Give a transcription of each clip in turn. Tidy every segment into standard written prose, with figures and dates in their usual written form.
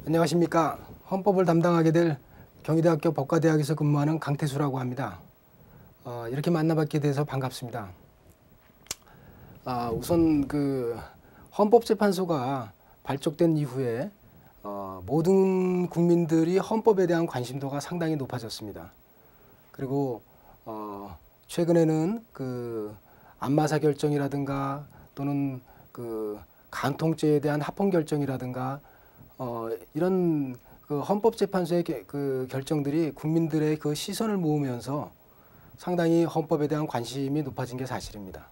안녕하십니까. 헌법을 담당하게 될 경희대학교 법과대학에서 근무하는 강태수라고 합니다. 이렇게 만나뵙게 돼서 반갑습니다. 우선 헌법재판소가 발족된 이후에 모든 국민들이 헌법에 대한 관심도가 상당히 높아졌습니다. 그리고 최근에는 안마사 결정이라든가 또는 간통죄에 대한 합헌 결정이라든가 이런 헌법재판소의 결정들이 국민들의 시선을 모으면서 상당히 헌법에 대한 관심이 높아진 게 사실입니다.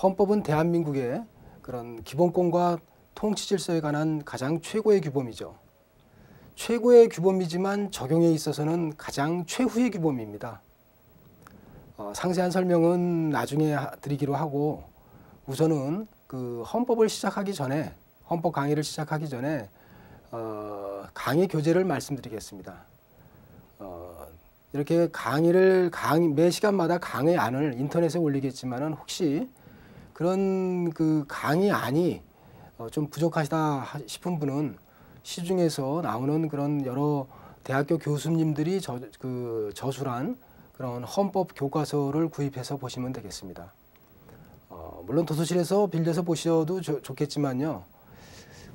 헌법은 대한민국의 그런 기본권과 통치질서에 관한 가장 최고의 규범이죠. 최고의 규범이지만 적용에 있어서는 가장 최후의 규범입니다. 상세한 설명은 나중에 드리기로 하고 우선은 헌법을 시작하기 전에 헌법 강의를 시작하기 전에 강의 교재를 말씀드리겠습니다. 이렇게 매 시간마다 강의안을 인터넷에 올리겠지만은 혹시 그런 강의안이 좀 부족하시다 싶은 분은 시중에서 나오는 그런 여러 대학교 교수님들이 저술한 그런 헌법 교과서를 구입해서 보시면 되겠습니다. 물론 도서실에서 빌려서 보셔도 좋겠지만요.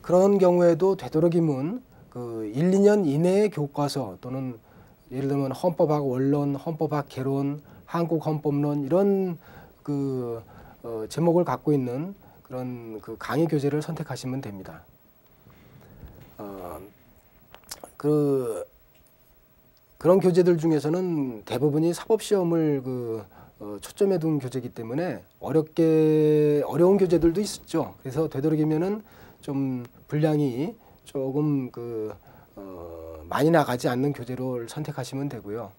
그런 경우에도 되도록이면 1, 2년 이내의 교과서 또는 예를 들면 헌법학 원론, 헌법학 개론, 한국헌법론 이런 제목을 갖고 있는 그런 강의 교재를 선택하시면 됩니다. 그런 교재들 중에서는 대부분이 사법시험을 초점에 둔 교재이기 때문에 어려운 교재들도 있었죠. 그래서 되도록이면은 좀 분량이 조금 많이 나가지 않는 교재를 선택하시면 되고요.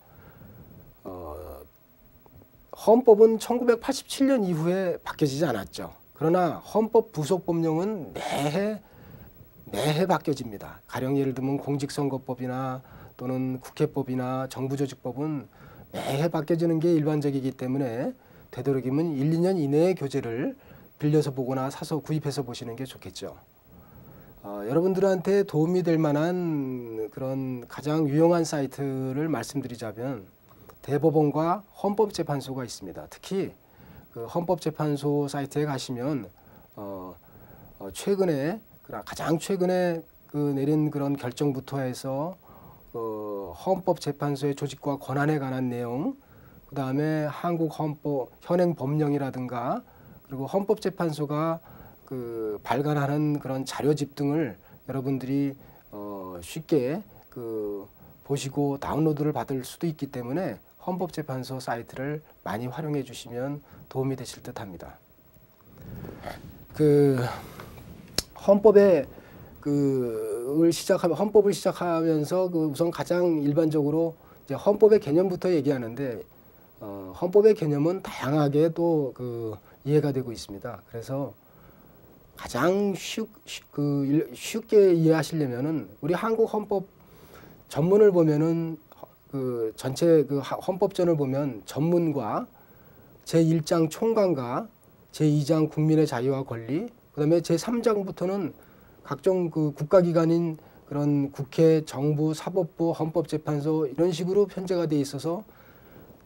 헌법은 1987년 이후에 바뀌어지지 않았죠. 그러나 헌법 부속 법령은 매해 바뀌어집니다. 가령 예를 들면 공직선거법이나 또는 국회법이나 정부조직법은 매해 바뀌어지는 게 일반적이기 때문에 되도록이면 1, 2년 이내의 교재를 빌려서 보거나 사서 구입해서 보시는 게 좋겠죠. 여러분들한테 도움이 될 만한 그런 가장 유용한 사이트를 말씀드리자면 대법원과 헌법재판소가 있습니다. 특히 헌법재판소 사이트에 가시면 가장 최근에 내린 그런 결정부터 해서 헌법재판소의 조직과 권한에 관한 내용, 그 다음에 한국 헌법 현행 법령이라든가 그리고 헌법재판소가 발간하는 그런 자료집 등을 여러분들이 쉽게 보시고 다운로드를 받을 수도 있기 때문에 헌법재판소 사이트를 많이 활용해 주시면 도움이 되실 듯 합니다. 헌법을 시작하면서 우선 가장 일반적으로 이제 헌법의 개념부터 얘기하는데 헌법의 개념은 다양하게 또 이해가 되고 있습니다. 그래서 가장 쉽게 이해하시려면은 우리 한국 헌법 전문을 보면은 전체 헌법전을 보면 전문과 제1장 총괄과 제2장 국민의 자유와 권리, 그다음에 제3장부터는 각종 국가기관인 그런 국회, 정부, 사법부, 헌법재판소 이런 식으로 편제가 돼 있어서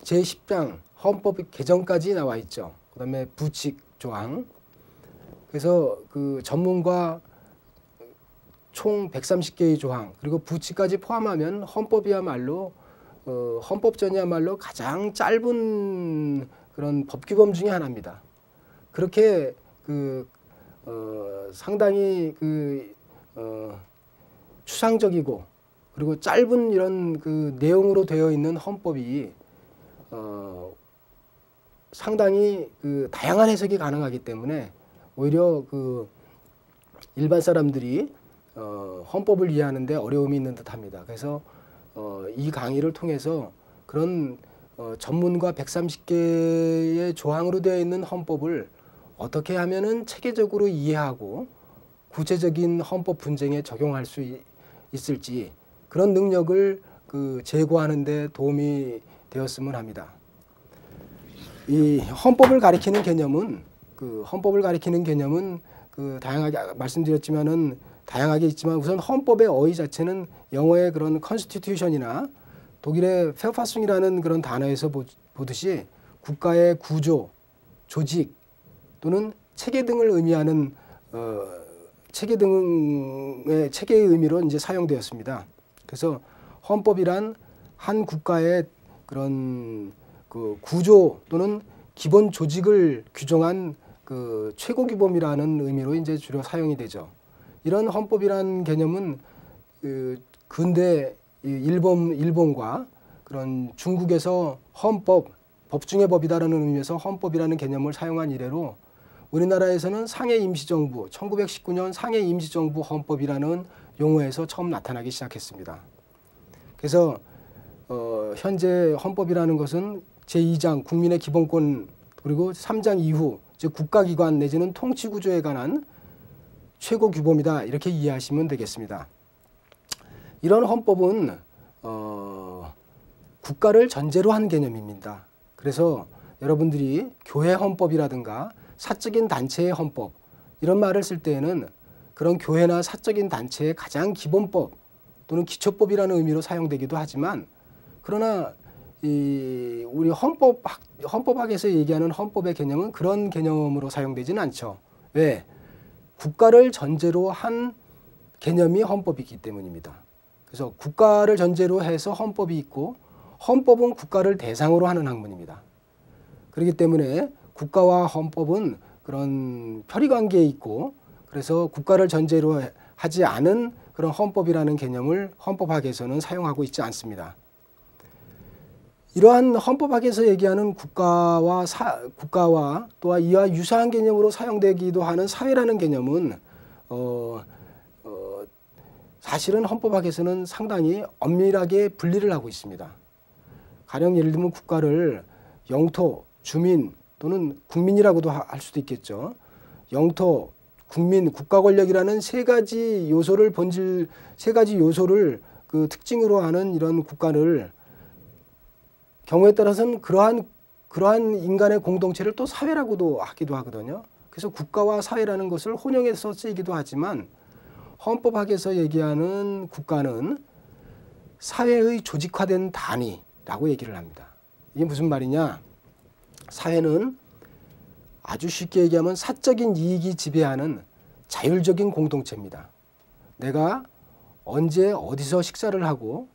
제10장 헌법 개정까지 나와 있죠. 그다음에 부칙 조항. 그래서 전문과 총 130개의 조항 그리고 부칙까지 포함하면 헌법이야말로 헌법전이야말로 가장 짧은 그런 법규범 중에 하나입니다. 그렇게 상당히 추상적이고 그리고 짧은 이런 내용으로 되어 있는 헌법이 상당히 다양한 해석이 가능하기 때문에 오히려 일반 사람들이 헌법을 이해하는데 어려움이 있는 듯합니다. 그래서 이 강의를 통해서 그런 전문과 130개의 조항으로 되어 있는 헌법을 어떻게 하면은 체계적으로 이해하고 구체적인 헌법 분쟁에 적용할 수 있을지 그런 능력을 제고하는 데 도움이 되었으면 합니다. 이 헌법을 가리키는 개념은 다양하게 말씀드렸지만은 다양하게 있지만 우선 헌법의 어휘 자체는 영어의 그런 constitution이나 독일의 페어파숭이라는 그런 단어에서 보듯이 국가의 구조, 조직 또는 체계 등을 의미하는 체계의 의미로 이제 사용되었습니다. 그래서 헌법이란 한 국가의 그런 그 구조 또는 기본 조직을 규정한 그 최고 규범이라는 의미로 이제 주로 사용이 되죠. 이런 헌법이란 개념은 그 근대 일본과 그런 중국에서 헌법, 법 중의 법이다라는 의미에서 헌법이라는 개념을 사용한 이래로 우리나라에서는 상해 임시정부, 1919년 상해 임시정부 헌법이라는 용어에서 처음 나타나기 시작했습니다. 그래서 현재 헌법이라는 것은 제2장 국민의 기본권 그리고 3장 이후 즉 국가기관 내지는 통치구조에 관한 최고 규범이다 이렇게 이해하시면 되겠습니다. 이런 헌법은 국가를 전제로 한 개념입니다. 그래서 여러분들이 교회 헌법이라든가 사적인 단체의 헌법 이런 말을 쓸 때에는 그런 교회나 사적인 단체의 가장 기본법 또는 기초법이라는 의미로 사용되기도 하지만 그러나 우리 헌법학에서 얘기하는 헌법의 개념은 그런 개념으로 사용되지는 않죠. 왜? 국가를 전제로 한 개념이 헌법이기 때문입니다. 그래서 국가를 전제로 해서 헌법이 있고 헌법은 국가를 대상으로 하는 학문입니다. 그렇기 때문에 국가와 헌법은 그런 편의관계에 있고 그래서 국가를 전제로 하지 않은 그런 헌법이라는 개념을 헌법학에서는 사용하고 있지 않습니다. 이러한 헌법학에서 얘기하는 국가와 또한 이와 유사한 개념으로 사용되기도 하는 사회라는 개념은 사실은 헌법학에서는 상당히 엄밀하게 분리를 하고 있습니다. 가령 예를 들면 국가를 영토, 주민 또는 국민이라고도 할 수도 있겠죠. 영토, 국민, 국가 권력이라는 세 가지 요소를 그 특징으로 하는 이런 국가를 경우에 따라서는 그러한 인간의 공동체를 또 사회라고도 하기도 하거든요. 그래서 국가와 사회라는 것을 혼용해서 쓰이기도 하지만 헌법학에서 얘기하는 국가는 사회의 조직화된 단위라고 얘기를 합니다. 이게 무슨 말이냐? 사회는 아주 쉽게 얘기하면 사적인 이익이 지배하는 자율적인 공동체입니다. 내가 언제 어디서 식사를 하고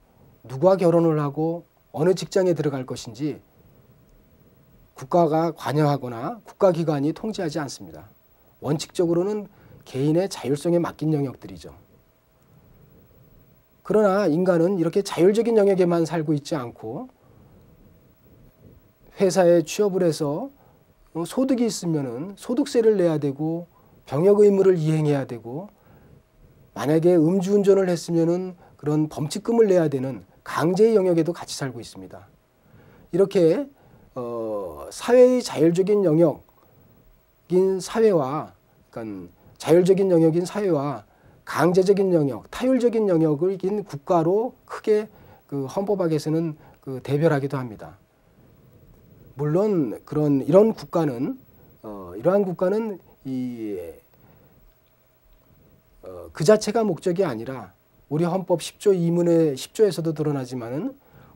누구와 결혼을 하고 어느 직장에 들어갈 것인지 국가가 관여하거나 국가기관이 통제하지 않습니다. 원칙적으로는 개인의 자율성에 맡긴 영역들이죠. 그러나 인간은 이렇게 자율적인 영역에만 살고 있지 않고 회사에 취업을 해서 소득이 있으면은 소득세를 내야 되고 병역 의무를 이행해야 되고 만약에 음주운전을 했으면은 그런 범칙금을 내야 되는 강제의 영역에도 같이 살고 있습니다. 이렇게 사회의 자율적인 영역인 사회와 그러니까 자율적인 영역인 사회와 강제적인 영역, 타율적인 영역인 국가로 크게 그 헌법학에서는 그 대별하기도 합니다. 물론 이러한 국가는 그 자체가 목적이 아니라 우리 헌법 10조 2문의 10조에서도 드러나지만은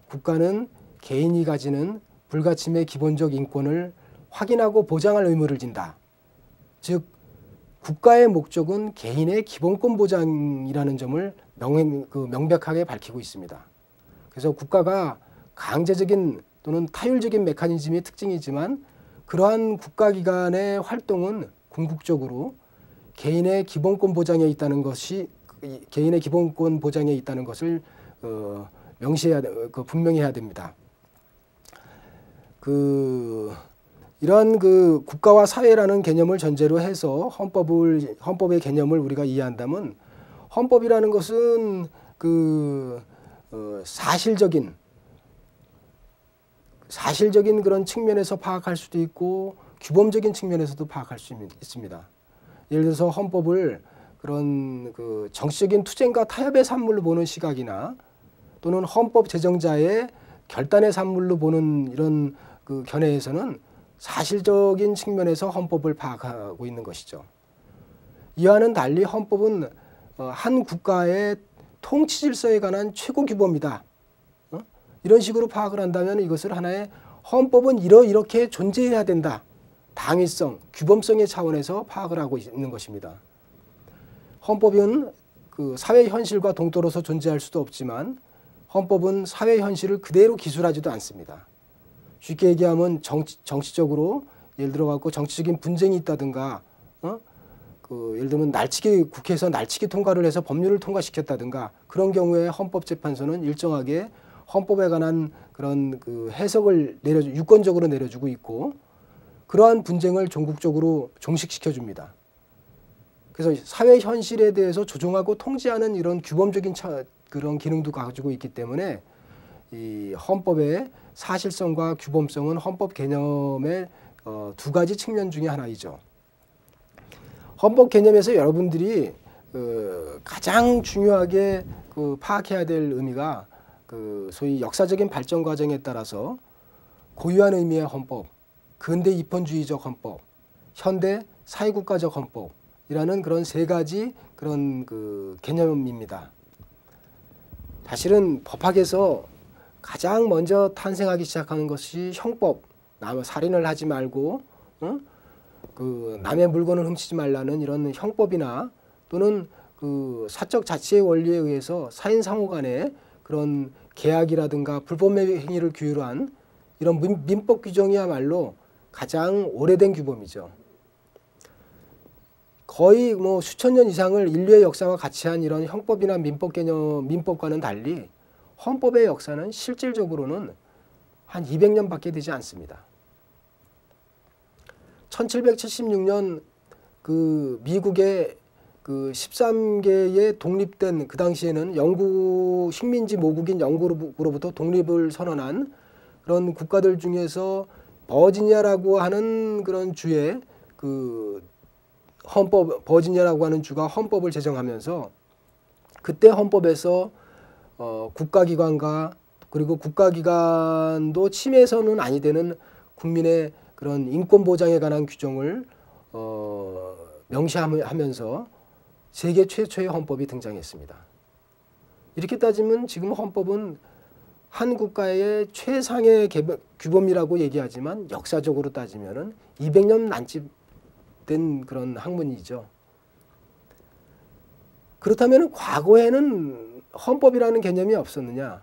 국가는 개인이 가지는 불가침의 기본적 인권을 확인하고 보장할 의무를 진다. 즉 국가의 목적은 개인의 기본권 보장이라는 점을 명백하게 밝히고 있습니다. 그래서 국가가 강제적인 또는 타율적인 메커니즘이 특징이지만 그러한 국가기관의 활동은 궁극적으로 개인의 기본권 보장에 있다는 것을 분명히 해야 됩니다. 이러한 국가와 사회라는 개념을 전제로 해서 헌법의 개념을 우리가 이해한다면 헌법이라는 것은 사실적인 그런 측면에서 파악할 수도 있고 규범적인 측면에서도 파악할 수 있습니다. 예를 들어서 헌법을 그런 정치적인 투쟁과 타협의 산물로 보는 시각이나 또는 헌법 제정자의 결단의 산물로 보는 이런 견해에서는 사실적인 측면에서 헌법을 파악하고 있는 것이죠. 이와는 달리 헌법은 한 국가의 통치 질서에 관한 최고 규범이다. 이런 식으로 파악을 한다면 이것을 하나의 헌법은 이렇게 존재해야 된다. 당위성, 규범성의 차원에서 파악을 하고 있는 것입니다. 헌법은 그 사회 현실과 동떨어서 존재할 수도 없지만 헌법은 사회 현실을 그대로 기술하지도 않습니다. 쉽게 얘기하면 정치적으로 예를 들어 갖고 정치적인 분쟁이 있다든가, 예를 들면 국회에서 날치기 통과를 해서 법률을 통과시켰다든가 그런 경우에 헌법재판소는 일정하게 헌법에 관한 그런 그 해석을 유권적으로 내려주고 있고 그러한 분쟁을 종국적으로 종식시켜 줍니다. 그래서 사회 현실에 대해서 조종하고 통제하는 이런 규범적인 그런 기능도 가지고 있기 때문에 이 헌법의 사실성과 규범성은 헌법 개념의 두 가지 측면 중에 하나이죠. 헌법 개념에서 여러분들이 가장 중요하게 파악해야 될 의미가 소위 역사적인 발전 과정에 따라서 고유한 의미의 헌법, 근대 입헌주의적 헌법, 현대 사회국가적 헌법이라는 그런 세 가지 그런 개념입니다. 사실은 법학에서 가장 먼저 탄생하기 시작하는 것이 형법, 남 살인을 하지 말고 남의 물건을 훔치지 말라는 이런 형법이나 또는 사적 자치의 원리에 의해서 사인 상호 간의 그런 계약이라든가 불법의 행위를 규율한 이런 민법 규정이야말로 가장 오래된 규범이죠. 거의 뭐 수천 년 이상을 인류의 역사와 같이 한 이런 형법이나 민법과는 달리 헌법의 역사는 실질적으로는 한 200년밖에 되지 않습니다. 1776년 미국의 13개의 독립된 그 당시에는 영국 식민지 모국인 영국으로부터 독립을 선언한 그런 국가들 중에서 버지니아라고 하는 그런 주의 버지니아라고 하는 주가 헌법을 제정하면서 그때 헌법에서 국가기관과 그리고 국가기관도 침해서는 아니 되는 국민의 그런 인권 보장에 관한 규정을 명시하면서 세계 최초의 헌법이 등장했습니다. 이렇게 따지면 지금 헌법은 한 국가의 최상의 규범이라고 얘기하지만 역사적으로 따지면은 200년 난집된 그런 학문이죠. 그렇다면 과거에는 헌법이라는 개념이 없었느냐?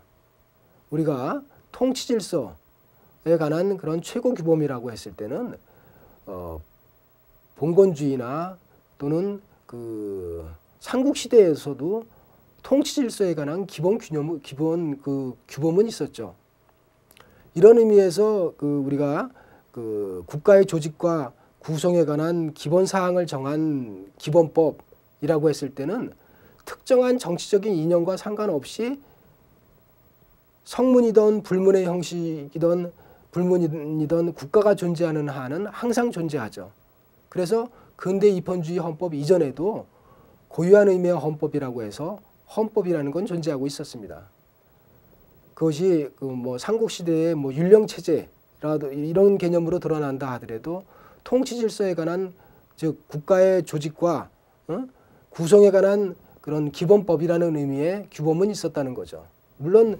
우리가 통치 질서에 관한 그런 최고 규범이라고 했을 때는 봉건주의나 또는 삼국 시대에서도 통치 질서에 관한 기본 규범은 있었죠. 이런 의미에서 우리가 국가의 조직과 구성에 관한 기본 사항을 정한 기본법이라고 했을 때는 특정한 정치적인 이념과 상관없이 성문이든 불문의 형식이든 불문이든 국가가 존재하는 한은 항상 존재하죠. 그래서 근대 입헌주의 헌법 이전에도 고유한 의미의 헌법이라고 해서 헌법이라는 건 존재하고 있었습니다. 그것이 삼국 시대의 율령 체제라도 이런 개념으로 드러난다 하더라도 통치 질서에 관한 즉 국가의 조직과 구성에 관한 그런 기본법이라는 의미의 규범은 있었다는 거죠. 물론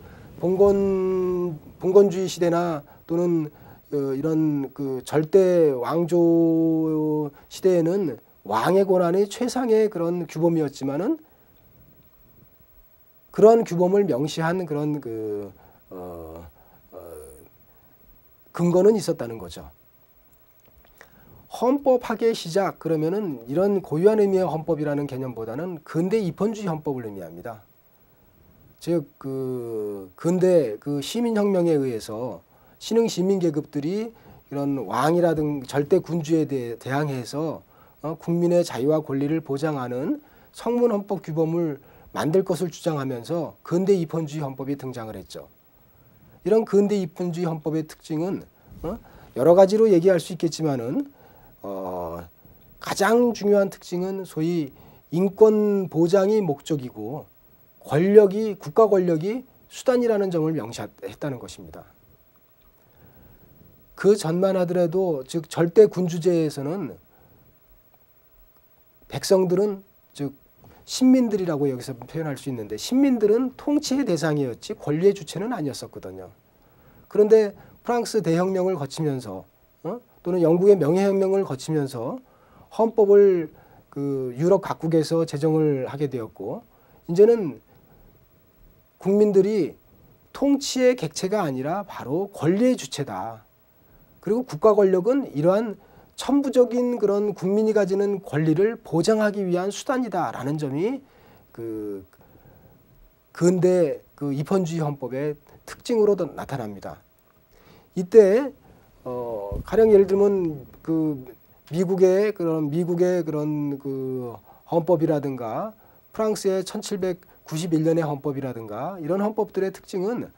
봉건주의 시대나 또는 이런 절대 왕조 시대에는 왕의 권한이 최상의 그런 규범이었지만은 그러한 규범을 명시한 그런 근거는 있었다는 거죠. 헌법학의 시작 그러면은 이런 고유한 의미의 헌법이라는 개념보다는 근대 입헌주의 헌법을 의미합니다. 즉 근대 시민혁명에 의해서 신흥 시민 계급들이 이런 왕이라든가 절대 군주에 대항해서 국민의 자유와 권리를 보장하는 성문 헌법 규범을 만들 것을 주장하면서 근대 입헌주의 헌법이 등장을 했죠. 이런 근대 입헌주의 헌법의 특징은 여러 가지로 얘기할 수 있겠지만은 가장 중요한 특징은 소위 인권 보장이 목적이고 국가 권력이 수단이라는 점을 명시했다는 것입니다. 그 전만 하더라도 즉 절대 군주제에서는 백성들은 즉 신민들이라고 여기서 표현할 수 있는데 신민들은 통치의 대상이었지 권리의 주체는 아니었었거든요. 그런데 프랑스 대혁명을 거치면서 또는 영국의 명예혁명을 거치면서 헌법을 그 유럽 각국에서 제정을 하게 되었고 이제는 국민들이 통치의 객체가 아니라 바로 권리의 주체다. 그리고 국가 권력은 이러한 천부적인 그런 국민이 가지는 권리를 보장하기 위한 수단이다라는 점이 그 근대 그 입헌주의 헌법의 특징으로 나타납니다. 이때 가령 예를 들면 그 미국의 그런 그 헌법이라든가 프랑스의 1791년의 헌법이라든가 이런 헌법들의 특징은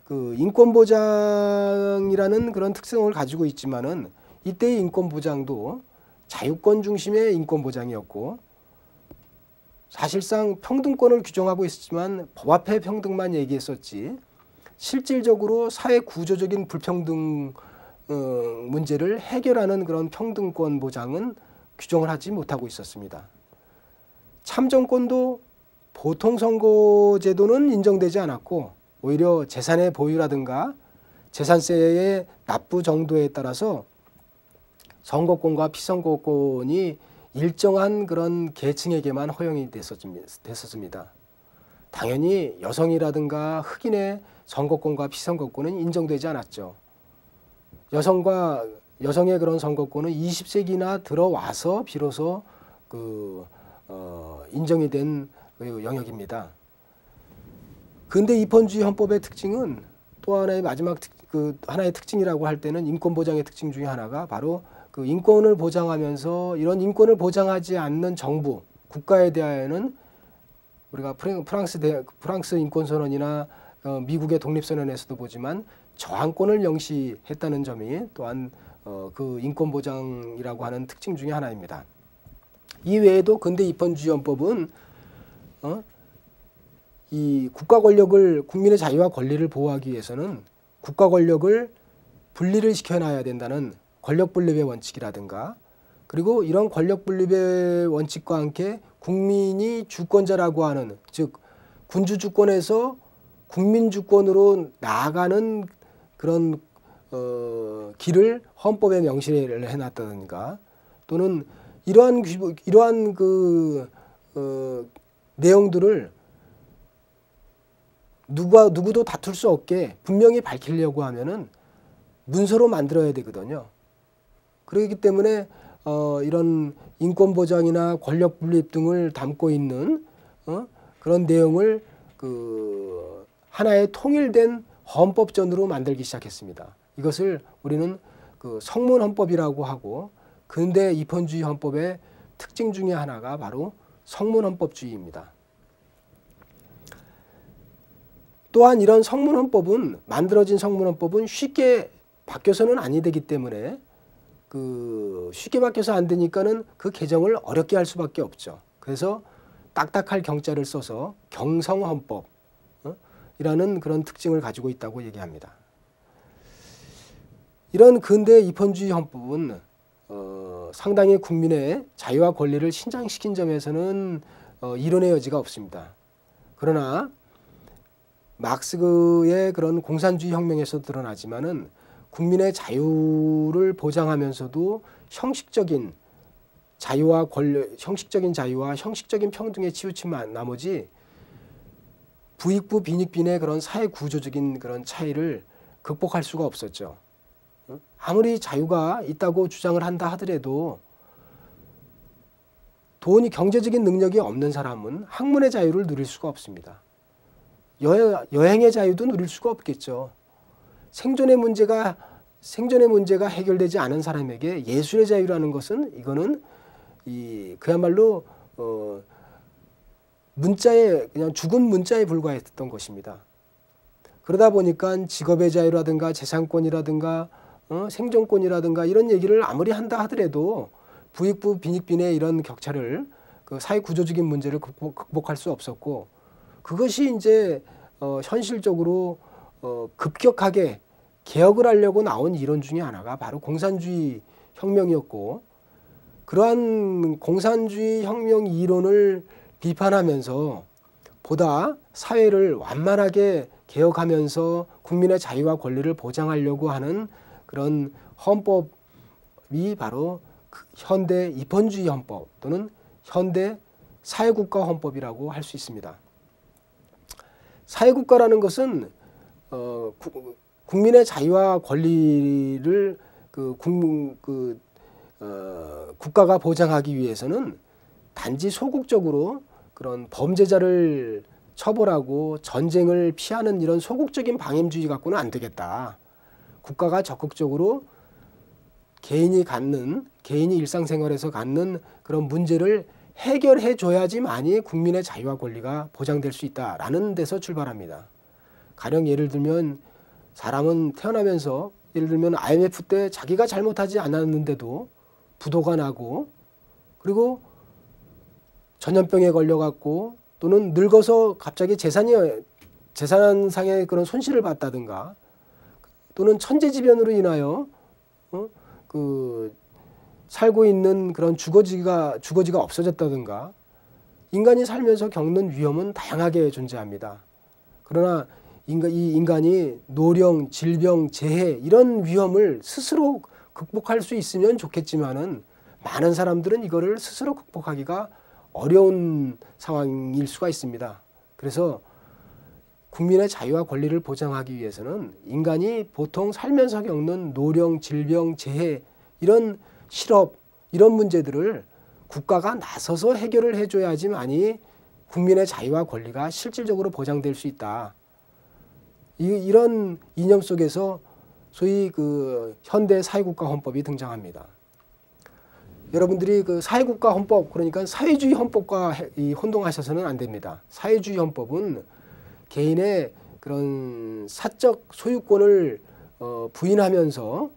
그 인권 보장이라는 그런 특성을 가지고 있지만은 이때의 인권 보장도 자유권 중심의 인권 보장이었고 사실상 평등권을 규정하고 있었지만 법 앞의 평등만 얘기했었지 실질적으로 사회 구조적인 불평등 문제를 해결하는 그런 평등권 보장은 규정을 하지 못하고 있었습니다. 참정권도 보통 선거제도는 인정되지 않았고 오히려 재산의 보유라든가 재산세의 납부 정도에 따라서 선거권과 피선거권이 일정한 그런 계층에게만 허용이 됐었습니다. 당연히 여성이라든가 흑인의 선거권과 피선거권은 인정되지 않았죠. 여성의 그런 선거권은 20세기나 들어와서 비로소 인정이 된 영역입니다. 근대 입헌주의 헌법의 특징은 또 하나의 마지막 하나의 특징이라고 할 때는 인권 보장의 특징 중에 하나가 바로 그 인권을 보장하면서 이런 인권을 보장하지 않는 정부, 국가에 대하여는 우리가 프랑스 인권선언이나 미국의 독립선언에서도 보지만 저항권을 명시했다는 점이 또한 그 인권 보장이라고 하는 특징 중에 하나입니다. 이 외에도 근대 입헌주의 헌법은 이 국가 권력을 국민의 자유와 권리를 보호하기 위해서는 국가 권력을 분리를 시켜놔야 된다는 권력 분립의 원칙이라든가 그리고 이런 권력 분립의 원칙과 함께 국민이 주권자라고 하는 즉 군주 주권에서 국민 주권으로 나아가는 그런 길을 헌법에 명시를 해놨다든가 또는 이러한 그 내용들을 누구도 다툴 수 없게 분명히 밝히려고 하면은 문서로 만들어야 되거든요. 그렇기 때문에 이런 인권 보장이나 권력 분립 등을 담고 있는 그런 내용을 그 하나의 통일된 헌법전으로 만들기 시작했습니다. 이것을 우리는 그 성문 헌법이라고 하고 근대 입헌주의 헌법의 특징 중에 하나가 바로 성문 헌법주의입니다. 또한 이런 성문 헌법은 만들어진 성문 헌법은 쉽게 바뀌어서는 아니 되기 때문에 그 쉽게 바뀌어서 안 되니까는 그 개정을 어렵게 할 수밖에 없죠. 그래서 딱딱할 경자를 써서 경성헌법 이라는 그런 특징을 가지고 있다고 얘기합니다. 이런 근대 입헌주의 헌법은 상당히 국민의 자유와 권리를 신장시킨 점에서는 이론의 여지가 없습니다. 그러나 막스의 그런 공산주의 혁명에서 드러나지만은 국민의 자유를 보장하면서도 형식적인 자유와 형식적인 평등에 치우친 나머지 부익부 빈익빈의 그런 사회 구조적인 그런 차이를 극복할 수가 없었죠. 아무리 자유가 있다고 주장을 한다 하더라도 돈이 경제적인 능력이 없는 사람은 학문의 자유를 누릴 수가 없습니다. 여행의 자유도 누릴 수가 없겠죠. 생존의 문제가 해결되지 않은 사람에게 예술의 자유라는 것은 이거는 그야말로 그냥 죽은 문자에 불과했던 것입니다. 그러다 보니까 직업의 자유라든가 재산권이라든가 생존권이라든가 이런 얘기를 아무리 한다 하더라도 부익부 빈익빈의 이런 격차를 그 사회 구조적인 문제를 극복할 수 없었고 그것이 이제 현실적으로 급격하게 개혁을 하려고 나온 이론 중에 하나가 바로 공산주의 혁명이었고 그러한 공산주의 혁명 이론을 비판하면서 보다 사회를 완만하게 개혁하면서 국민의 자유와 권리를 보장하려고 하는 그런 헌법이 바로 현대 입헌주의 헌법 또는 현대 사회국가 헌법이라고 할 수 있습니다. 사회국가라는 것은 국민의 자유와 권리를 국가가 보장하기 위해서는 단지 소극적으로 그런 범죄자를 처벌하고 전쟁을 피하는 이런 소극적인 방임주의 갖고는 안 되겠다. 국가가 적극적으로 개인이 일상생활에서 갖는 그런 문제를 해결해 줘야지만이 국민의 자유와 권리가 보장될 수 있다라는 데서 출발합니다. 가령 예를 들면 사람은 태어나면서 예를 들면 IMF 때 자기가 잘못하지 않았는데도 부도가 나고 그리고 전염병에 걸려갖고 또는 늙어서 갑자기 재산상의 그런 손실을 봤다든가 또는 천재지변으로 인하여 살고 있는 그런 주거지가 없어졌다든가 인간이 살면서 겪는 위험은 다양하게 존재합니다. 그러나 이 인간이 노령, 질병, 재해 이런 위험을 스스로 극복할 수 있으면 좋겠지만은 많은 사람들은 이거를 스스로 극복하기가 어려운 상황일 수가 있습니다. 그래서 국민의 자유와 권리를 보장하기 위해서는 인간이 보통 살면서 겪는 노령, 질병, 재해 이런 실업 이런 문제들을 국가가 나서서 해결을 해줘야지만이 국민의 자유와 권리가 실질적으로 보장될 수 있다. 이런 이념 속에서 소위 현대 사회국가 헌법이 등장합니다. 여러분들이 사회국가 헌법 그러니까 사회주의 헌법과 혼동하셔서는 안 됩니다. 사회주의 헌법은 개인의 그런 사적 소유권을 부인하면서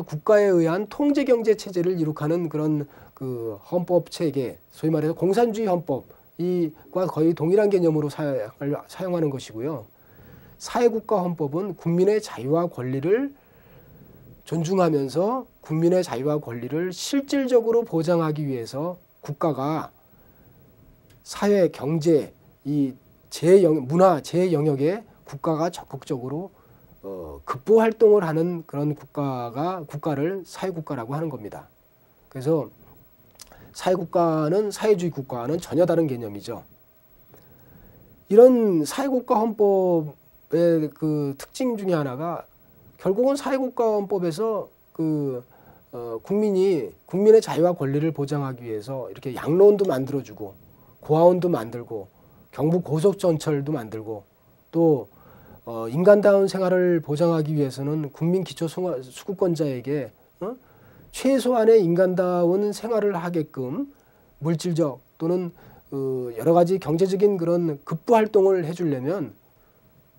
국가에 의한 통제 경제 체제를 이룩하는 그런 헌법 체계, 소위 말해서 공산주의 헌법과 거의 동일한 개념으로 사용하는 것이고요. 사회국가 헌법은 국민의 자유와 권리를 존중하면서 국민의 자유와 권리를 실질적으로 보장하기 위해서 국가가 사회, 경제, 문화, 제 영역에 국가가 적극적으로 극보 활동을 하는 그런 국가를 사회국가라고 하는 겁니다. 그래서 사회국가는 사회주의 국가와는 전혀 다른 개념이죠. 이런 사회국가 헌법의 특징 중에 하나가 결국은 사회국가 헌법에서 국민의 자유와 권리를 보장하기 위해서 이렇게 양로원도 만들어주고 고아원도 만들고 경부 고속전철도 만들고 또 인간다운 생활을 보장하기 위해서는 국민 기초 수급권자에게 최소한의 인간다운 생활을 하게끔 물질적 또는 여러 가지 경제적인 그런 급부 활동을 해주려면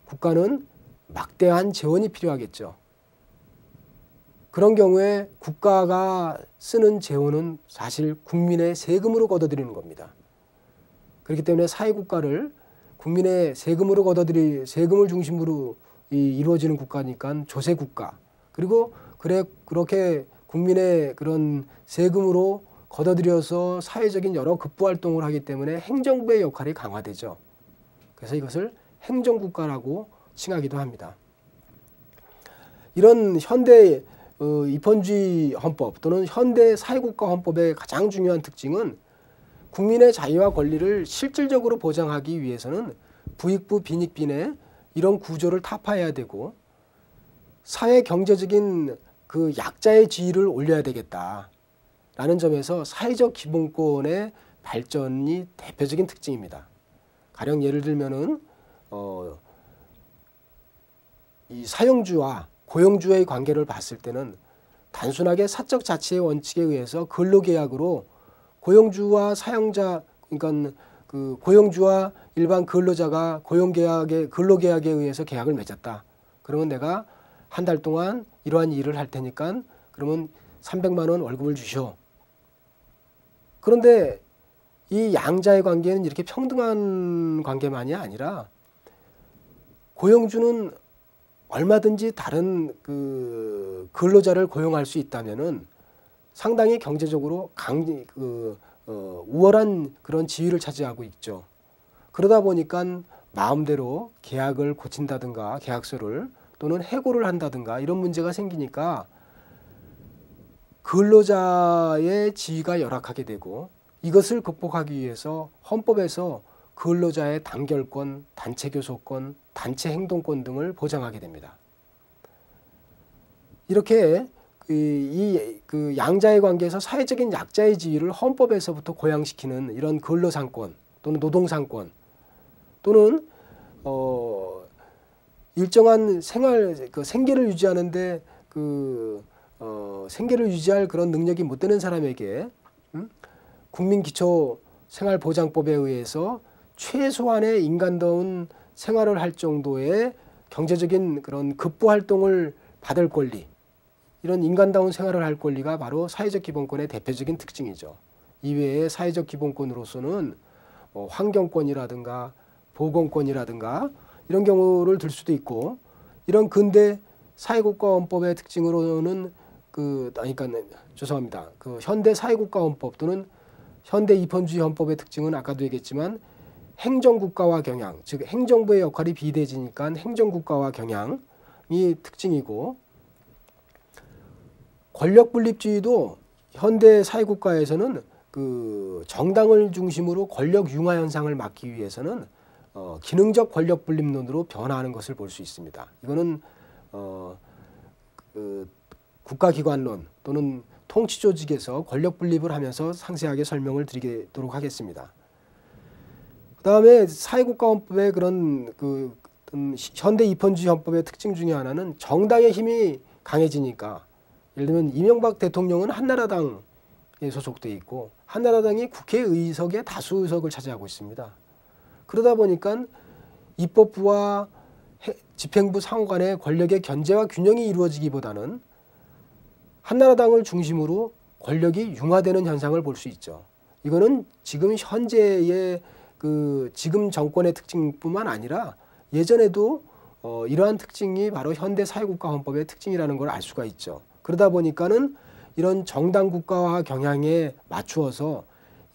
국가는 막대한 재원이 필요하겠죠. 그런 경우에 국가가 쓰는 재원은 사실 국민의 세금으로 걷어들이는 겁니다. 그렇기 때문에 사회국가를 국민의 세금을 중심으로 이루어지는 국가니까 조세국가 그리고 그렇게 국민의 그런 세금으로 걷어들여서 사회적인 여러 급부활동을 하기 때문에 행정부의 역할이 강화되죠. 그래서 이것을 행정국가라고 칭하기도 합니다. 이런 현대 입헌주의 헌법 또는 현대 사회국가 헌법의 가장 중요한 특징은 국민의 자유와 권리를 실질적으로 보장하기 위해서는 부익부 빈익빈의 이런 구조를 타파해야 되고 사회 경제적인 약자의 지위를 올려야 되겠다라는 점에서 사회적 기본권의 발전이 대표적인 특징입니다. 가령 예를 들면은 이 사용주와 고용주의 관계를 봤을 때는 단순하게 사적 자치의 원칙에 의해서 근로계약으로 고용주와 사용자 그러니까 고용주와 일반 근로자가 근로계약에 의해서 계약을 맺었다. 그러면 내가 한 달 동안 이러한 일을 할 테니까 그러면 300만 원 월급을 주시오. 그런데 이 양자의 관계는 이렇게 평등한 관계만이 아니라 고용주는 얼마든지 다른 근로자를 고용할 수 있다면은 상당히 경제적으로 우월한 그런 지위를 차지하고 있죠. 그러다 보니까 마음대로 계약을 고친다든가 계약서를 또는 해고를 한다든가 이런 문제가 생기니까 근로자의 지위가 열악하게 되고, 이것을 극복하기 위해서 헌법에서 근로자의 단결권, 단체 교섭권, 단체 행동권 등을 보장하게 됩니다. 이렇게 그 양자의 관계에서 사회적인 약자의 지위를 헌법에서부터 고양시키는 이런 근로상권 또는 노동상권 또는 일정한 생계를 유지하는데 생계를 유지할 그런 능력이 못 되는 사람에게 국민기초생활보장법에 의해서 최소한의 인간다운 생활을 할 정도의 경제적인 그런 급부활동을 받을 권리, 이런 인간다운 생활을 할 권리가 바로 사회적 기본권의 대표적인 특징이죠. 이외에 사회적 기본권으로서는 환경권이라든가 보건권이라든가 이런 경우를 들 수도 있고, 이런 근대 사회국가헌법의 특징으로는 그 현대 사회국가헌법 또는 현대 입헌주의 헌법의 특징은 아까도 얘기했지만 행정국가화 경향, 즉 행정부의 역할이 비대해지니까 행정국가화 경향이 특징이고, 권력분립주의도 현대 사회국가에서는 그 정당을 중심으로 권력 융화 현상을 막기 위해서는 기능적 권력분립론으로 변화하는 것을 볼 수 있습니다. 이거는 국가기관론 또는 통치조직에서 권력분립을 하면서 상세하게 설명을 드리도록 하겠습니다. 그 다음에 사회국가헌법의 그런 현대 입헌주의 헌법의 특징 중에 하나는 정당의 힘이 강해지니까, 예를 들면 이명박 대통령은 한나라당에 소속돼 있고 한나라당이 국회의석의 다수 의석을 차지하고 있습니다. 그러다 보니까 입법부와 집행부 상호 간의 권력의 견제와 균형이 이루어지기보다는 한나라당을 중심으로 권력이 융화되는 현상을 볼 수 있죠. 이거는 지금 현재의 지금 정권의 특징뿐만 아니라 예전에도 이러한 특징이 바로 현대 사회국가헌법의 특징이라는 걸 알 수가 있죠. 그러다 보니까는 이런 정당 국가화 경향에 맞추어서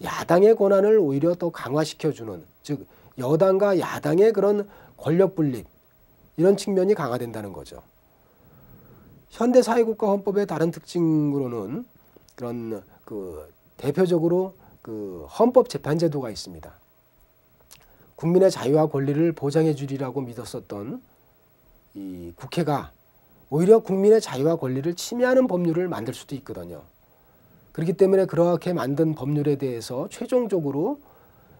야당의 권한을 오히려 더 강화시켜주는, 즉 여당과 야당의 그런 권력 분립, 이런 측면이 강화된다는 거죠. 현대 사회국가헌법의 다른 특징으로는 그런 대표적으로 헌법재판제도가 있습니다. 국민의 자유와 권리를 보장해 주리라고 믿었었던 이 국회가 오히려 국민의 자유와 권리를 침해하는 법률을 만들 수도 있거든요. 그렇기 때문에 그렇게 만든 법률에 대해서 최종적으로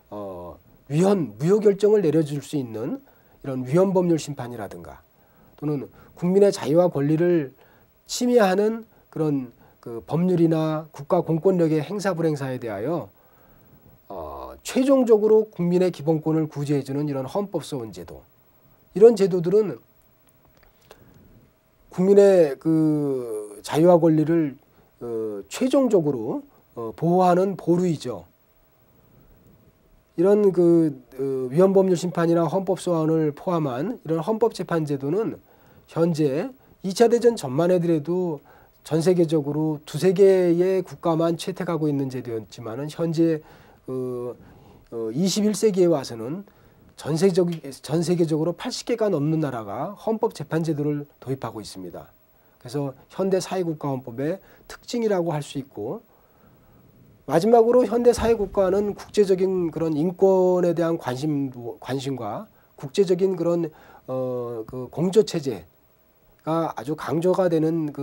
무효 결정을 내려줄 수 있는 이런 위헌법률 심판이라든가, 또는 국민의 자유와 권리를 침해하는 그런 법률이나 국가 공권력의 행사 불행사에 대하여 최종적으로 국민의 기본권을 구제해주는 이런 헌법소원 제도, 이런 제도들은 국민의 자유와 권리를 최종적으로 보호하는 보루이죠. 이런 위헌법률 심판이나 헌법소원을 포함한 이런 헌법재판제도는 현재 2차 대전 전만 해더라도 전 세계적으로 두세 개의 국가만 채택하고 있는 제도였지만은 현재 21세기에 와서는 전 세계적으로 80개가 넘는 나라가 헌법재판제도를 도입하고 있습니다. 그래서 현대 사회국가헌법의 특징이라고 할 수 있고, 마지막으로 현대 사회국가는 국제적인 그런 인권에 대한 관심과 국제적인 그런 공조체제가 아주 강조가 되는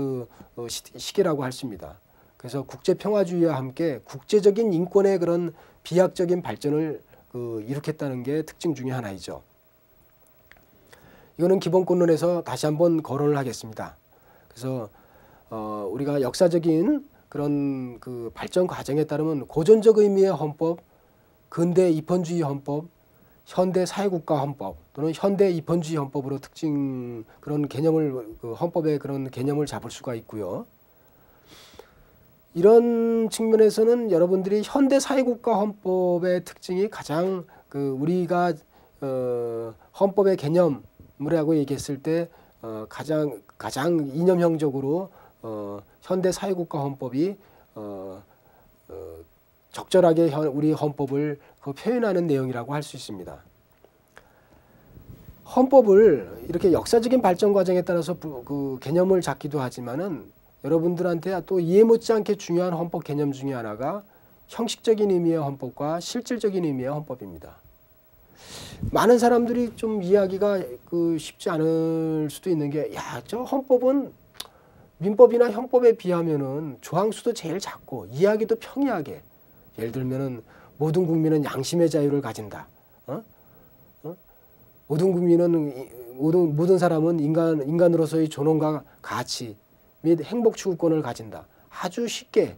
시기라고 할 수 있습니다. 그래서 국제평화주의와 함께 국제적인 인권의 그런 비약적인 발전을 일으켰다는 게 특징 중에 하나이죠. 이거는 기본권론에서 다시 한번 거론을 하겠습니다. 그래서 우리가 역사적인 그런 발전 과정에 따르면 고전적 의미의 헌법, 근대 입헌주의 헌법, 현대 사회국가 헌법 또는 현대 입헌주의 헌법으로 그런 개념을 헌법의 그런 개념을 잡을 수가 있고요. 이런 측면에서는 여러분들이 현대 사회국가 헌법의 특징이 가장 우리가 헌법의 개념이라고 얘기했을 때 가장 이념형적으로 현대 사회국가 헌법이 적절하게 우리 헌법을 표현하는 내용이라고 할 수 있습니다. 헌법을 이렇게 역사적인 발전 과정에 따라서 그 개념을 잡기도 하지만은 여러분들한테 또 이해 못지않게 중요한 헌법 개념 중에 하나가 형식적인 의미의 헌법과 실질적인 의미의 헌법입니다. 많은 사람들이 좀 이해하기가 쉽지 않을 수도 있는 게, 야, 저 헌법은 민법이나 형법에 비하면은 조항 수도 제일 작고 이해하기도 평이하게, 예를 들면은 모든 국민은 양심의 자유를 가진다. 모든 사람은 인간으로서의 존엄과 가치 및 행복 추구권을 가진다. 아주 쉽게,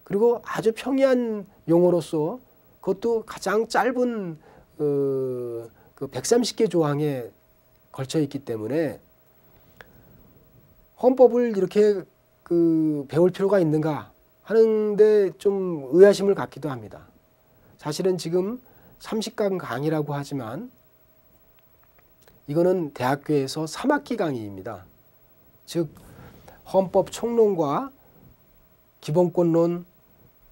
그리고 아주 평이한 용어로서 그것도 가장 짧은 130개 조항에 걸쳐 있기 때문에 헌법을 이렇게 배울 필요가 있는가 하는데 좀 의아심을 갖기도 합니다. 사실은 지금 30강 강의라고 하지만 이거는 대학교에서 3학기 강의입니다. 즉 헌법 총론과 기본권론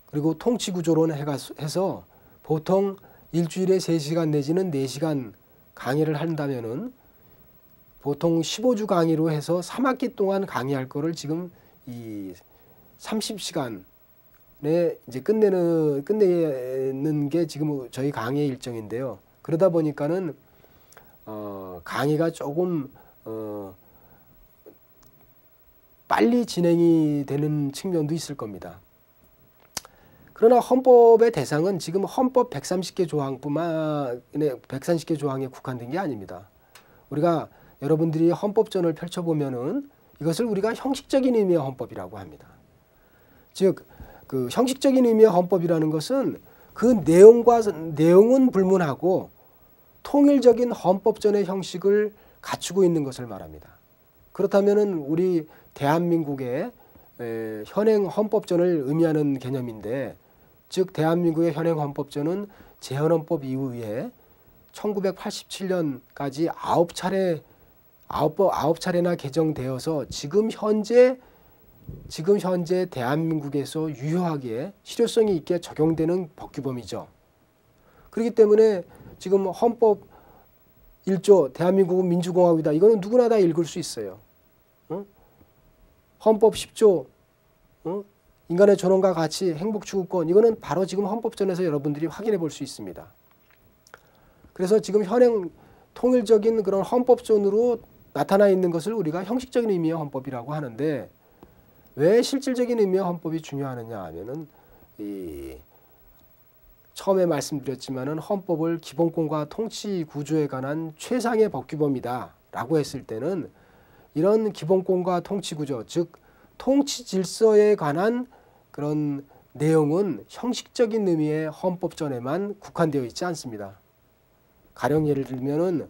그리고 통치구조론 해서 보통 일주일에 3시간 내지는 4시간 강의를 한다면은 보통 15주 강의로 해서 3학기 동안 강의할 거를 지금 이 30시간에 이제 끝내는 게 지금 저희 강의의 일정인데요. 그러다 보니까는 강의가 조금 빨리 진행이 되는 측면도 있을 겁니다. 그러나 헌법의 대상은 지금 헌법 130개 조항에 국한된 게 아닙니다. 우리가 여러분들이 헌법전을 펼쳐보면은 이것을 우리가 형식적인 의미의 헌법이라고 합니다. 즉, 그 형식적인 의미의 헌법이라는 것은 그 내용은 불문하고 통일적인 헌법전의 형식을 갖추고 있는 것을 말합니다. 그렇다면은 우리 대한민국의 현행 헌법전을 의미하는 개념인데, 즉 대한민국의 현행 헌법전은 제헌헌법 이후에 1987년까지 9차례나 개정되어서 지금 현재 대한민국에서 유효하게 실효성이 있게 적용되는 법규범이죠. 그렇기 때문에 지금 헌법 1조 대한민국은 민주공화국이다. 이거는 누구나 다 읽을 수 있어요. 헌법 10조 인간의 존엄과 가치, 행복추구권, 이거는 바로 지금 헌법전에서 여러분들이 확인해 볼 수 있습니다. 그래서 지금 현행 통일적인 그런 헌법전으로 나타나 있는 것을 우리가 형식적인 의미의 헌법이라고 하는데, 왜 실질적인 의미의 헌법이 중요하느냐 하면은 처음에 말씀드렸지만은 헌법을 기본권과 통치 구조에 관한 최상의 법규범이다 라고 했을 때는 이런 기본권과 통치 구조, 즉 통치 질서에 관한 그런 내용은 형식적인 의미의 헌법전에만 국한되어 있지 않습니다. 가령 예를 들면은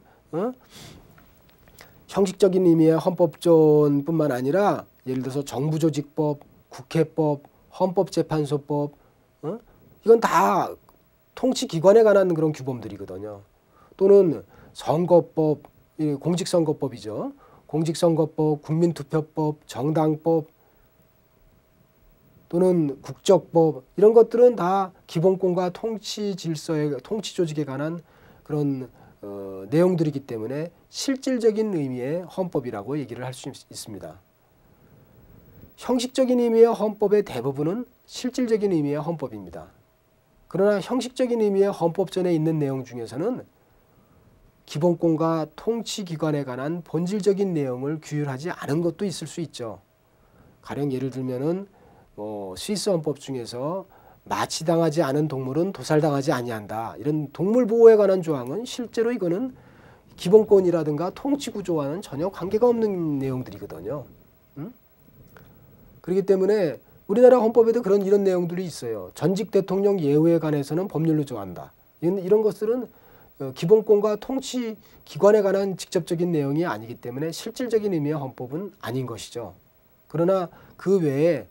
형식적인 의미의 헌법전뿐만 아니라 예를 들어서 정부조직법, 국회법, 헌법재판소법, 이건 다 통치기관에 관한 그런 규범들이거든요. 또는 선거법, 공직선거법이죠. 공직선거법, 국민투표법, 정당법, 또는 국적법, 이런 것들은 다 기본권과 통치 질서의 통치 조직에 관한 그런 내용들이기 때문에 실질적인 의미의 헌법이라고 얘기를 할 수 있습니다. 형식적인 의미의 헌법의 대부분은 실질적인 의미의 헌법입니다. 그러나 형식적인 의미의 헌법전에 있는 내용 중에서는 기본권과 통치기관에 관한 본질적인 내용을 규율하지 않은 것도 있을 수 있죠. 가령 예를 들면은 스위스 헌법 중에서 마취당하지 않은 동물은 도살당하지 아니한다. 이런 동물 보호에 관한 조항은 실제로 이거는 기본권이라든가 통치구조와는 전혀 관계가 없는 내용들이거든요. 그렇기 때문에 우리나라 헌법에도 이런 내용들이 있어요. 전직 대통령 예우에 관해서는 법률로 정한다. 이런 것들은 기본권과 통치기관에 관한 직접적인 내용이 아니기 때문에 실질적인 의미의 헌법은 아닌 것이죠. 그러나 그 외에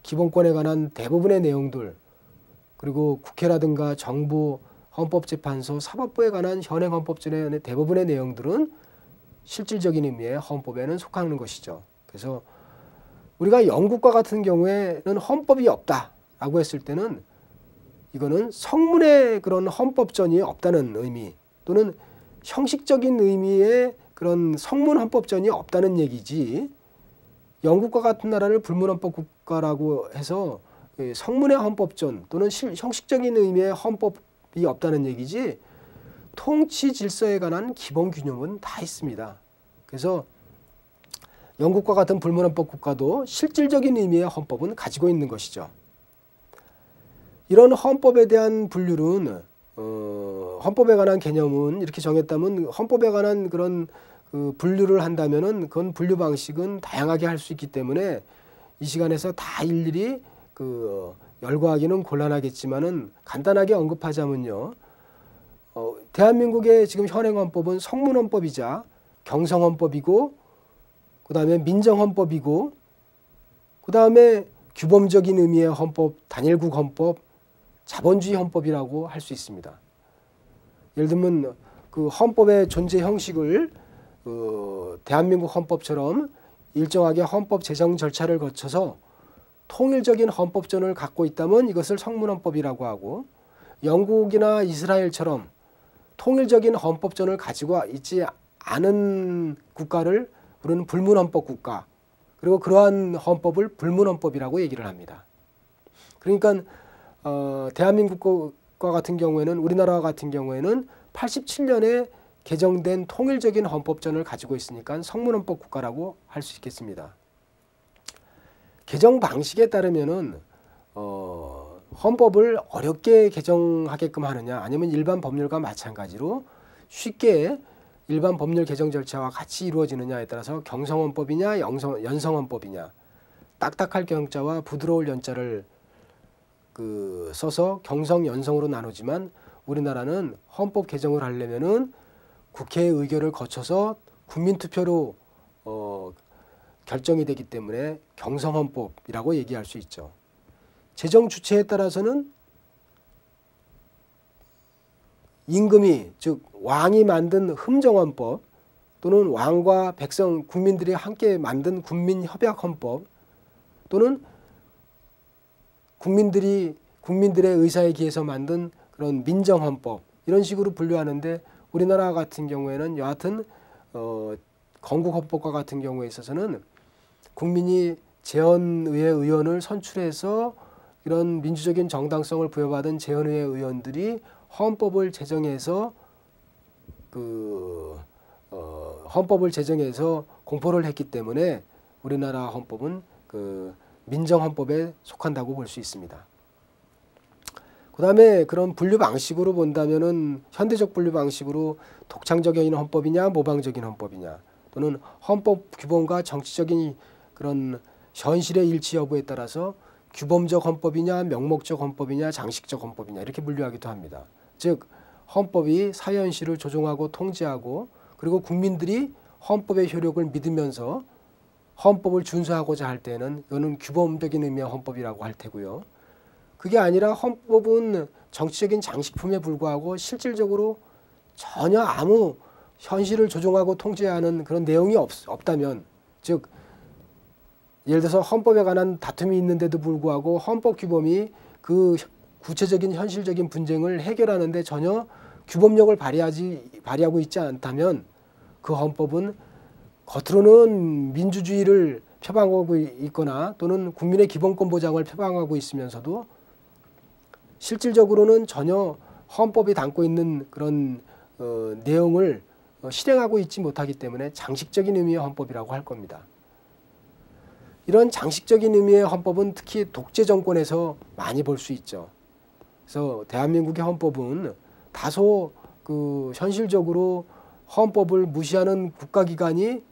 기본권에 관한 대부분의 내용들, 그리고 국회라든가 정부, 헌법재판소, 사법부에 관한 현행 헌법전의 대부분의 내용들은 실질적인 의미의 헌법에는 속하는 것이죠. 그래서 우리가 영국과 같은 경우에는 헌법이 없다라고 했을 때는 이거는 성문의 그런 헌법전이 없다는 의미 또는 형식적인 의미의 그런 성문 헌법전이 없다는 얘기지, 영국과 같은 나라를 불문헌법 국가라고 해서 성문의 헌법전 또는 형식적인 의미의 헌법이 없다는 얘기지, 통치 질서에 관한 기본 균형은 다 있습니다. 그래서 영국과 같은 불문헌법 국가도 실질적인 의미의 헌법은 가지고 있는 것이죠. 이런 헌법에 대한 분류는 헌법에 관한 개념은 이렇게 정했다면, 헌법에 관한 그런 분류를 한다면은 그건 분류 방식은 다양하게 할 수 있기 때문에 이 시간에서 다 일일이 열거하기는 곤란하겠지만은 간단하게 언급하자면요, 대한민국의 지금 현행 헌법은 성문헌법이자 경성헌법이고, 그 다음에 민정헌법이고, 그 다음에 규범적인 의미의 헌법, 단일국 헌법, 자본주의 헌법이라고 할 수 있습니다. 예를 들면 그 헌법의 존재 형식을 대한민국 헌법처럼 일정하게 헌법 제정 절차를 거쳐서 통일적인 헌법전을 갖고 있다면 이것을 성문헌법이라고 하고, 영국이나 이스라엘처럼 통일적인 헌법전을 가지고 있지 않은 국가를 우리는 불문헌법 국가, 그리고 그러한 헌법을 불문헌법이라고 얘기를 합니다. 그러니까 대한민국과 같은 경우에는, 우리나라와 같은 경우에는 87년에 개정된 통일적인 헌법전을 가지고 있으니까 성문헌법 국가라고 할 수 있겠습니다. 개정 방식에 따르면은 헌법을 어렵게 개정하게끔 하느냐, 아니면 일반 법률과 마찬가지로 쉽게 일반 법률 개정 절차와 같이 이루어지느냐에 따라서 경성헌법이냐 연성헌법이냐, 딱딱할 경자와 부드러울 연자를 써서 경성 연성으로 나누지만, 우리나라는 헌법 개정을 하려면은 국회의 의결을 거쳐서 국민투표로 결정이 되기 때문에 경성헌법이라고 얘기할 수 있죠. 재정 주체에 따라서는 임금이, 즉 왕이 만든 흠정헌법, 또는 왕과 백성 국민들이 함께 만든 국민협약헌법, 또는 국민들의 의사에 기해서 만든 그런 민정헌법, 이런 식으로 분류하는데, 우리나라 같은 경우에는 여하튼 건국헌법과 같은 경우에 있어서는 국민이 재헌의회 의원을 선출해서 이런 민주적인 정당성을 부여받은 재헌의회 의원들이 헌법을 제정해서 공포를 했기 때문에 우리나라 헌법은 민정헌법에 속한다고 볼 수 있습니다. 그 다음에 그런 분류 방식으로 본다면은, 현대적 분류 방식으로 독창적인 헌법이냐 모방적인 헌법이냐, 또는 헌법 규범과 정치적인 그런 현실의 일치 여부에 따라서 규범적 헌법이냐 명목적 헌법이냐 장식적 헌법이냐 이렇게 분류하기도 합니다. 즉 헌법이 사회 현실을 조종하고 통제하고, 그리고 국민들이 헌법의 효력을 믿으면서 헌법을 준수하고자 할 때는 이거는 규범적인 의미의 헌법이라고 할 테고요. 그게 아니라 헌법은 정치적인 장식품에 불과하고 실질적으로 전혀 아무 현실을 조종하고 통제하는 그런 내용이 없다면, 즉 예를 들어서 헌법에 관한 다툼이 있는데도 불구하고 헌법 규범이 그 구체적인 현실적인 분쟁을 해결하는데 전혀 규범력을 발휘하고 있지 않다면, 그 헌법은 겉으로는 민주주의를 표방하고 있거나 또는 국민의 기본권 보장을 표방하고 있으면서도 실질적으로는 전혀 헌법이 담고 있는 그런 내용을 실행하고 있지 못하기 때문에 장식적인 의미의 헌법이라고 할 겁니다. 이런 장식적인 의미의 헌법은 특히 독재 정권에서 많이 볼 수 있죠. 그래서 대한민국의 헌법은 다소 현실적으로 헌법을 무시하는 국가기관이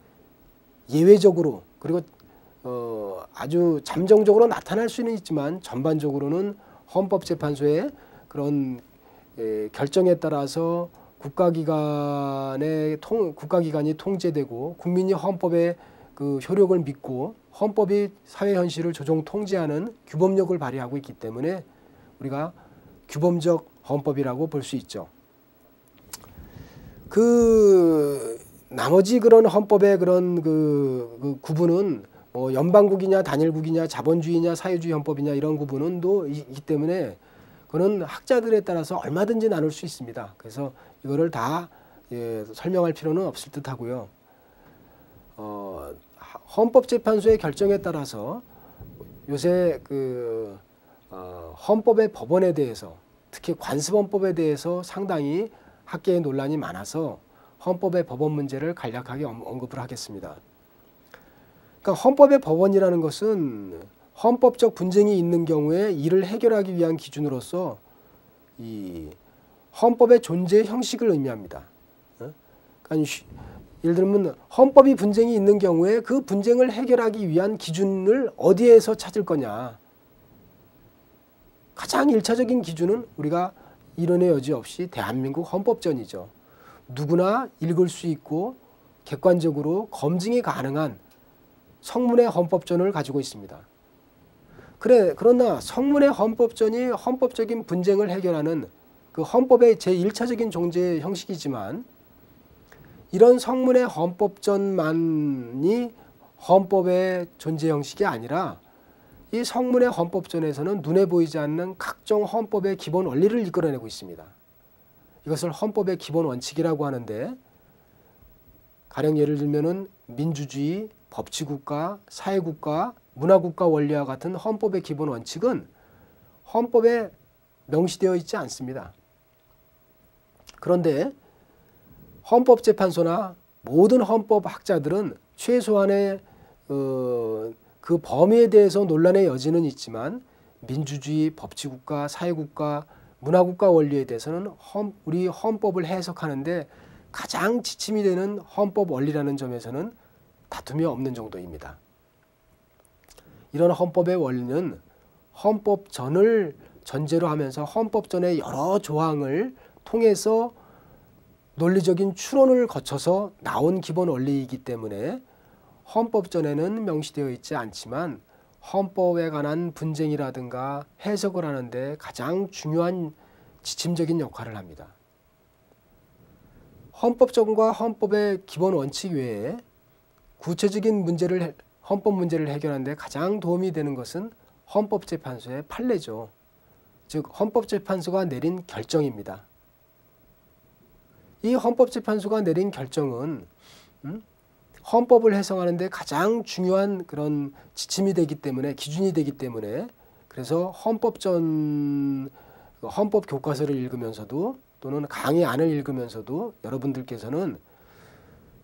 예외적으로, 그리고 아주 잠정적으로 나타날 수는 있지만 전반적으로는 헌법재판소의 그런 결정에 따라서 국가기관이 통제되고, 국민이 헌법의 그 효력을 믿고 헌법이 사회 현실을 조종 통제하는 규범력을 발휘하고 있기 때문에 우리가 규범적 헌법이라고 볼 수 있죠. 나머지 그런 헌법의 그런 구분은 연방국이냐 단일국이냐 자본주의냐 사회주의 헌법이냐 이런 구분은 또 있기 때문에 그거는 학자들에 따라서 얼마든지 나눌 수 있습니다. 그래서 이거를 다 설명할 필요는 없을 듯 하고요. 헌법재판소의 결정에 따라서 요새 헌법의 법원에 대해서, 특히 관습헌법에 대해서 상당히 학계의 논란이 많아서 헌법의 법원 문제를 간략하게 언급을 하겠습니다. 그러니까 헌법의 법원이라는 것은 헌법적 분쟁이 있는 경우에 이를 해결하기 위한 기준으로서 이 헌법의 존재 형식을 의미합니다. 그러니까 예를 들면 헌법이 분쟁이 있는 경우에 그 분쟁을 해결하기 위한 기준을 어디에서 찾을 거냐. 가장 일차적인 기준은 우리가 이론의 여지 없이 대한민국 헌법전이죠. 누구나 읽을 수 있고 객관적으로 검증이 가능한 성문의 헌법전을 가지고 있습니다. 그러나 성문의 헌법전이 헌법적인 분쟁을 해결하는 그 헌법의 제1차적인 존재 형식이지만 이런 성문의 헌법전만이 헌법의 존재 형식이 아니라 이 성문의 헌법전에서는 눈에 보이지 않는 각종 헌법의 기본 원리를 이끌어내고 있습니다. 이것을 헌법의 기본 원칙이라고 하는데, 가령 예를 들면은 민주주의, 법치국가, 사회국가, 문화국가 원리와 같은 헌법의 기본 원칙은 헌법에 명시되어 있지 않습니다. 그런데 헌법재판소나 모든 헌법학자들은 최소한의 그 범위에 대해서 논란의 여지는 있지만 민주주의, 법치국가, 사회국가, 문화국가 원리에 대해서는 우리 헌법을 해석하는데 가장 지침이 되는 헌법 원리라는 점에서는 다툼이 없는 정도입니다. 이런 헌법의 원리는 헌법전을 전제로 하면서 헌법전의 여러 조항을 통해서 논리적인 추론을 거쳐서 나온 기본 원리이기 때문에 헌법전에는 명시되어 있지 않지만 헌법에 관한 분쟁이라든가 해석을 하는데 가장 중요한 지침적인 역할을 합니다. 헌법전과 헌법의 기본 원칙 외에 구체적인 헌법 문제를 해결하는 데 가장 도움이 되는 것은 헌법재판소의 판례죠. 즉 헌법재판소가 내린 결정입니다. 이 헌법재판소가 내린 결정은 헌법을 해석하는 데 가장 중요한 그런 지침이 되기 때문에, 기준이 되기 때문에, 그래서 헌법 교과서를 읽으면서도 또는 강의안을 읽으면서도 여러분들께서는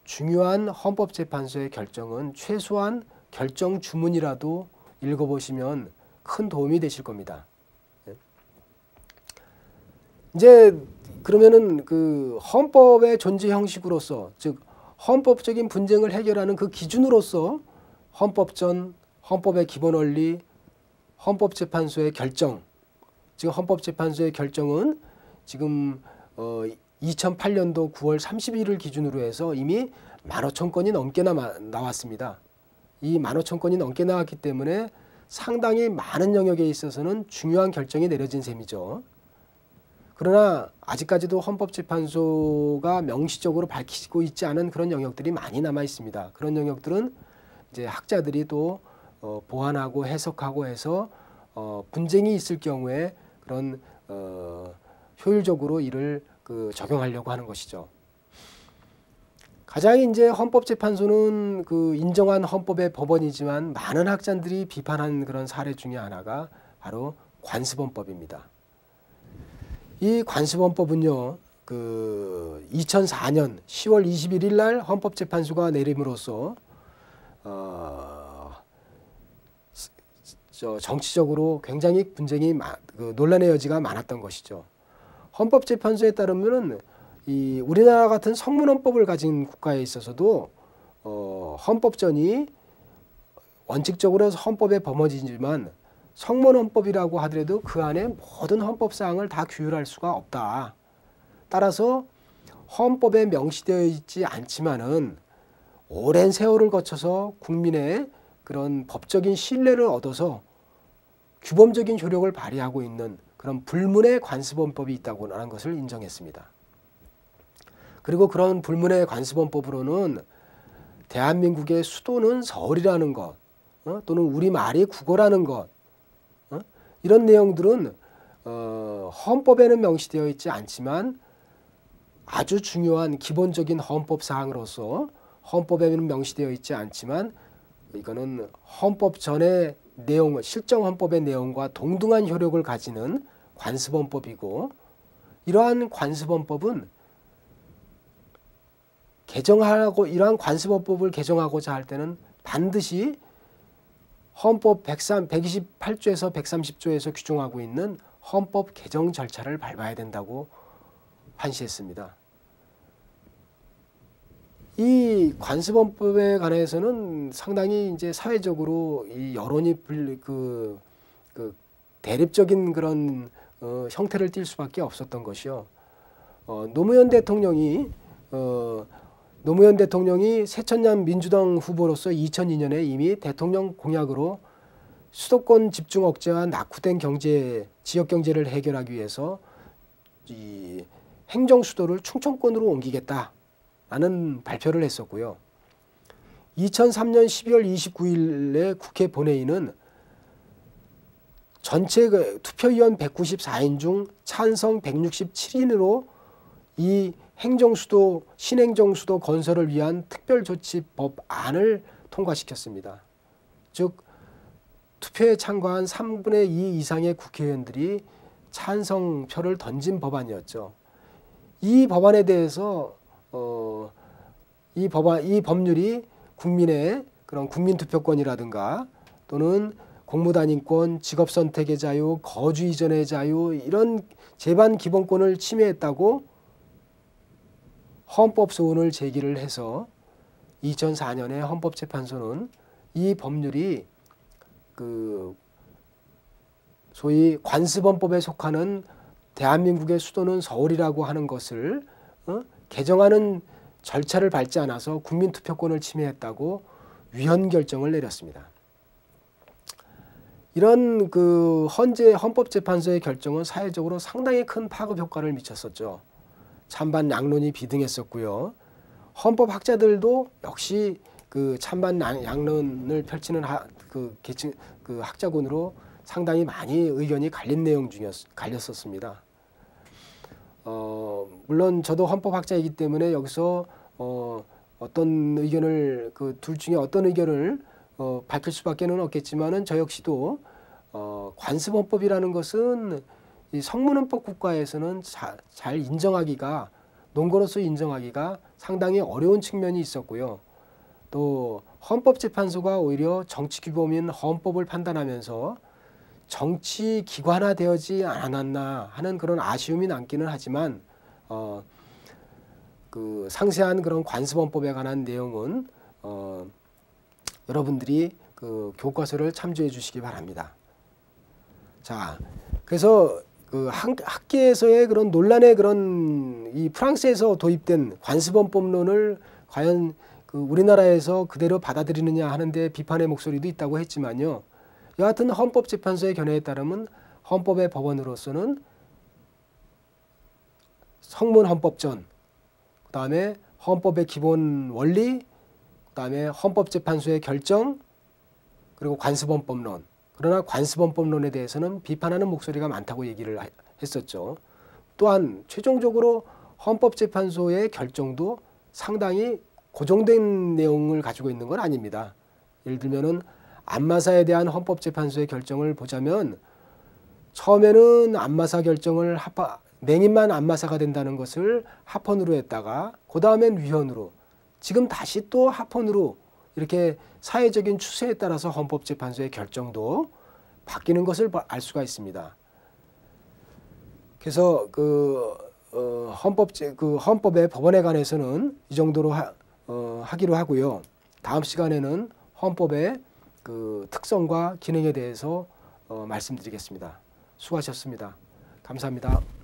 중요한 헌법재판소의 결정은 최소한 결정 주문이라도 읽어보시면 큰 도움이 되실 겁니다. 이제 그러면은 그 헌법의 존재 형식으로서, 즉 헌법적인 분쟁을 해결하는 그 기준으로서 헌법전, 헌법의 기본 원리, 헌법재판소의 결정, 지금 헌법재판소의 결정은 지금 2008년도 9월 30일을 기준으로 해서 이미 15,000건이 넘게 나왔습니다. 이 15,000건이 넘게 나왔기 때문에 상당히 많은 영역에 있어서는 중요한 결정이 내려진 셈이죠. 그러나 아직까지도 헌법재판소가 명시적으로 밝히고 있지 않은 그런 영역들이 많이 남아 있습니다. 그런 영역들은 이제 학자들이 또 보완하고 해석하고 해서 분쟁이 있을 경우에 그런 효율적으로 이를 적용하려고 하는 것이죠. 가장 이제 헌법재판소는 그 인정한 헌법의 법원이지만 많은 학자들이 비판한 그런 사례 중에 하나가 바로 관습헌법입니다. 이 관습헌법은요, 2004년 10월 21일 날 헌법재판소가 내림으로써 정치적으로 굉장히 분쟁이 논란의 여지가 많았던 것이죠. 헌법재판소에 따르면은 이 우리나라 같은 성문헌법을 가진 국가에 있어서도 헌법전이 원칙적으로 헌법의 범어지지만 성문헌법이라고 하더라도 그 안에 모든 헌법사항을 다 규율할 수가 없다. 따라서 헌법에 명시되어 있지 않지만은 오랜 세월을 거쳐서 국민의 그런 법적인 신뢰를 얻어서 규범적인 효력을 발휘하고 있는 그런 불문의 관습헌법이 있다고 하는 것을 인정했습니다. 그리고 그런 불문의 관습헌법으로는 대한민국의 수도는 서울이라는 것, 또는 우리말이 국어라는 것, 이런 내용들은 헌법에는 명시되어 있지 않지만 아주 중요한 기본적인 헌법 사항으로서 헌법에는 명시되어 있지 않지만 이거는 헌법 전의 내용, 실정 헌법의 내용과 동등한 효력을 가지는 관습헌법이고, 이러한 관습헌법은 이러한 관습헌법을 개정하고자 할 때는 반드시 헌법 128조에서 130조에서 규정하고 있는 헌법 개정 절차를 밟아야 된다고 판시했습니다. 이 관습헌법에 관해서는 상당히 이제 사회적으로 이 여론이 대립적인 그런 형태를 띨 수밖에 없었던 것이요. 노무현 대통령이 새천년 민주당 후보로서 2002년에 이미 대통령 공약으로 수도권 집중 억제와 낙후된 지역 경제를 해결하기 위해서 이 행정 수도를 충청권으로 옮기겠다라는 발표를 했었고요. 2003년 12월 29일에 국회 본회의는 전체 투표의원 194인 중 찬성 167인으로 이 신행정수도 건설을 위한 특별조치법안을 통과시켰습니다. 즉 투표에 참가한 3분의 2 이상의 국회의원들이 찬성표를 던진 법안이었죠. 이 법안에 대해서 이 법률이 국민의 그런 국민투표권이라든가 또는 공무단임권, 직업선택의 자유, 거주 이전의 자유, 이런 제반 기본권을 침해했다고 헌법소원을 제기를 해서 2004년에 헌법재판소는 이 법률이 소위 관습헌법에 속하는 대한민국의 수도는 서울이라고 하는 것을 개정하는 절차를 밟지 않아서 국민투표권을 침해했다고 위헌 결정을 내렸습니다. 이런 헌재 헌법재판소의 결정은 사회적으로 상당히 큰 파급 효과를 미쳤었죠. 찬반 양론이 비등했었고요. 헌법학자들도 역시 찬반 양론을 펼치는 학자군으로 상당히 많이 의견이 갈렸었습니다. 물론 저도 헌법학자이기 때문에 여기서 어떤 의견을 둘 중에 어떤 의견을 밝힐 수밖에는 없겠지만은 저 역시도 관습헌법이라는 것은 이 성문헌법 국가에서는 잘 인정하기가, 논거로서 인정하기가 상당히 어려운 측면이 있었고요. 또 헌법재판소가 오히려 정치규범인 헌법을 판단하면서 정치 기관화되어지 않았나 하는 그런 아쉬움이 남기는 하지만 상세한 그런 관습헌법에 관한 내용은 여러분들이 교과서를 참조해 주시기 바랍니다. 자, 그래서 학계에서의 그런 논란의 이 프랑스에서 도입된 관습헌법론을 과연 우리나라에서 그대로 받아들이느냐 하는데 비판의 목소리도 있다고 했지만요. 여하튼 헌법재판소의 견해에 따르면 헌법의 법원으로서는 성문헌법전, 그 다음에 헌법의 기본 원리, 그 다음에 헌법재판소의 결정, 그리고 관습헌법론. 그러나 관습헌법론에 대해서는 비판하는 목소리가 많다고 얘기를 했었죠. 또한 최종적으로 헌법재판소의 결정도 상당히 고정된 내용을 가지고 있는 건 아닙니다. 예를 들면은 안마사에 대한 헌법재판소의 결정을 보자면 처음에는 안마사 결정을 맹인만 안마사가 된다는 것을 합헌으로 했다가 그 다음엔 위헌으로, 지금 다시 또 합헌으로, 이렇게 사회적인 추세에 따라서 헌법재판소의 결정도 바뀌는 것을 알 수가 있습니다. 그래서 헌법의 법원에 관해서는 이 정도로 하기로 하고요. 다음 시간에는 헌법의 특성과 기능에 대해서 말씀드리겠습니다. 수고하셨습니다. 감사합니다.